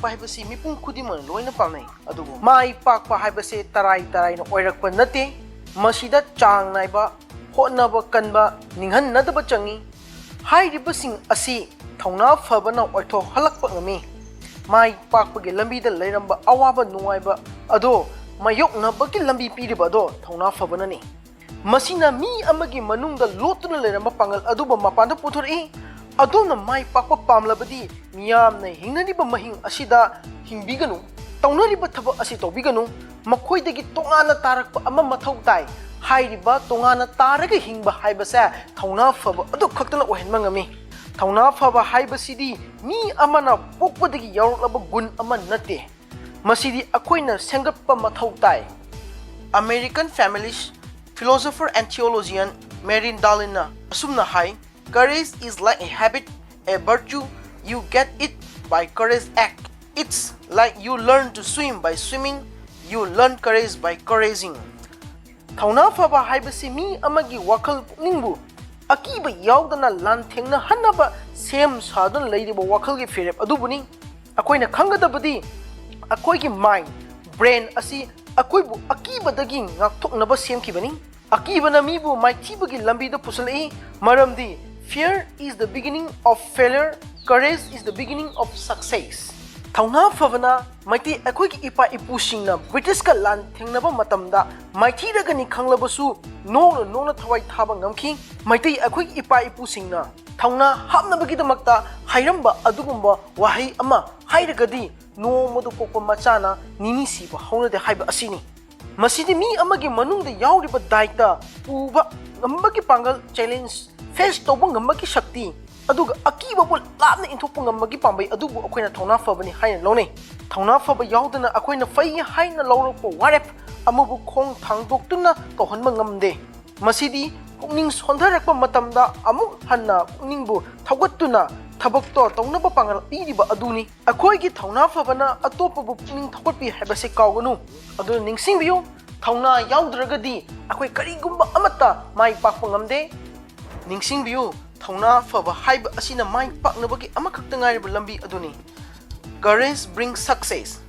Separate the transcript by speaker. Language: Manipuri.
Speaker 1: ꯄꯥꯛꯄ ꯍꯥꯏꯕꯁꯤ ꯃꯤꯄꯨꯝ ꯈꯨꯗꯤꯡꯃꯛꯅ ꯂꯣꯏꯅ ꯄꯥꯝꯅꯩ ꯑꯗꯨꯕꯨ ꯃꯥꯏ ꯄꯥꯛꯄ ꯍꯥꯏꯕꯁꯤ ꯇꯔꯥꯏꯅ ꯑꯣꯏꯔꯛꯄ ꯅꯠꯇꯦ ꯃꯁꯤꯗ ꯆꯥꯡ ꯅꯥꯏꯕ ꯍꯣꯠꯅꯕ ꯀꯟꯕ ꯅꯤꯡꯍꯟꯅꯗꯕ ꯆꯪꯏ ꯍꯥꯏꯔꯤꯕꯁꯤꯡ ꯑꯁꯤ ꯊꯧꯅꯥ ꯐꯕꯅ ꯑꯣꯏꯊꯣꯛꯍꯜꯂꯛꯄ ꯉꯝꯃꯤ ꯃꯥꯏ ꯄꯥꯛꯄꯒꯤ ꯂꯝꯕꯤꯗ ꯂꯩꯔꯝꯕ ꯑꯋꯥꯕ ꯅꯨꯡꯉꯥꯏꯕ ꯑꯗꯣ ꯃꯥꯌꯣꯛꯅꯕꯒꯤ ꯂꯝꯕꯤ ꯄꯤꯔꯤꯕ ꯑꯗꯣ ꯊꯧꯅꯥ ꯐꯕꯅꯅꯤ ꯃꯁꯤꯅ ꯃꯤ ꯑꯃꯒꯤ ꯃꯅꯨꯡꯗ ꯂꯣꯠꯇꯨꯅ ꯂꯩꯔꯝꯕ ꯄꯥꯡꯒꯜ ꯑꯗꯨꯕꯨ ꯃꯄꯥꯟꯗ ꯄꯨꯊꯣꯔꯛꯏ ꯑꯗꯣꯝꯅ ꯃꯥꯏ ꯄꯥꯛꯄ ꯄꯥꯝꯂꯕꯗꯤ ꯃꯤꯌꯥꯝꯅ ꯍꯤꯡꯅꯔꯤꯕ ꯃꯍꯤꯡ ꯑꯁꯤꯗ ꯍꯤꯡꯕꯤꯒꯅꯨ ꯇꯧꯅꯔꯤꯕ ꯊꯕꯛ ꯑꯁꯤ ꯇꯧꯕꯤꯒꯅꯨ ꯃꯈꯣꯏꯗꯒꯤ ꯇꯣꯉꯥꯟꯅ ꯇꯥꯔꯛꯄ ꯑꯃ ꯃꯊꯧ ꯇꯥꯏ ꯍꯥꯏꯔꯤꯕ ꯇꯣꯉꯥꯟꯅ ꯇꯥꯔꯒ ꯍꯤꯡꯕ ꯍꯥꯏꯕꯁꯦ ꯊꯧꯅꯥ ꯐꯕ ꯑꯗꯨ ꯈꯛꯇꯅ ꯑꯣꯏꯍꯟꯕ ꯉꯝꯃꯤ ꯊꯧꯅꯥ ꯐꯕ ꯍꯥꯏꯕꯁꯤꯗꯤ ꯃꯤ ꯑꯃꯅ ꯄꯣꯛꯄꯗꯒꯤ ꯌꯥꯎꯔꯛꯂꯕ ꯒꯨꯟ ꯑꯃ ꯅꯠꯇꯦ ꯃꯁꯤꯗꯤ ꯑꯩꯈꯣꯏꯅ ꯁꯦꯝꯒꯠꯄ ꯃꯊꯧ ꯇꯥꯏ American families philosopher and theologian Marin Dalina asumna hai courage is like a habit a virtue you get it by courage act it's like you learn to swim by swimming you learn courage by couraging thawna phaba haibasi mi amagi wakhal pukningbu akiba yaudana lanthengna hanaba sem sadun leidiba wakhal gi firep adubuni akoina khangadabadi akoigi mind brain asi akoibu akibadagi ngakthoknaba semkhibani akibana mibu maithibagi lambida pusalai maramdi fear is the beginning of failure courage is the beginning of success thawna favana maiti akoigi ipa ipusingna british ka lan thengnaba matamda maithiragani khanglabasu nona thawai thaba ngamkhi maiti akoigi ipa ipusingna thawna hapnabagi damakta hairamba adugumba wahai ama hairagadi nomodu pokpa machana nini siba haunade haiba asini masidi mi amagi manungda yauriba daita puba ngambagi pangal challenge face toba ngambagi shakti aduga akiba bol lapna inthokpa ngambagi pambai adubu akoina thawna fabani haina lone thawna faba yaudana akoina fai haina lawrokpa warep amabu khong thangdoktuna tohanba ngamde masidi pukning sondharakpa matamda amuk hanna pukningbu thawgattuna ꯊꯕꯛꯇꯣ ꯇꯧꯅꯕ ꯄꯥꯡꯒꯜ ꯄꯤꯔꯤꯕ ꯑꯗꯨꯅꯤ ꯑꯩꯈꯣꯏꯒꯤ ꯊꯧꯅꯥ ꯐꯕꯅ ꯑꯇꯣꯞꯄꯕꯨ ꯄꯨꯛꯅꯤꯡ ꯊꯧꯒꯠꯄꯤ ꯍꯥꯏꯕꯁꯤ ꯀꯥꯎꯒꯅꯨ ꯑꯗꯨꯅ ꯅꯤꯡꯁꯤꯡꯕꯤꯌꯨ ꯊꯧꯅꯥ ꯌꯥꯎꯗ꯭ꯔꯒꯗꯤ ꯑꯩꯈꯣꯏ ꯀꯔꯤꯒꯨꯝꯕ ꯑꯃꯠꯇ ꯃꯥꯏ ꯄꯥꯛꯄ ꯉꯝꯗꯦ ꯅꯤꯡꯁꯤꯡꯕꯤꯌꯨ ꯊꯧꯅꯥ ꯐꯕ ꯍꯥꯏꯕ ꯑꯁꯤꯅ ꯃꯥꯏ ꯄꯥꯛꯅꯕꯒꯤ ꯑꯃꯈꯛꯇ ꯉꯥꯏꯔꯤꯕ ꯂꯝꯕꯤ ꯑꯗꯨꯅꯤ courage brings success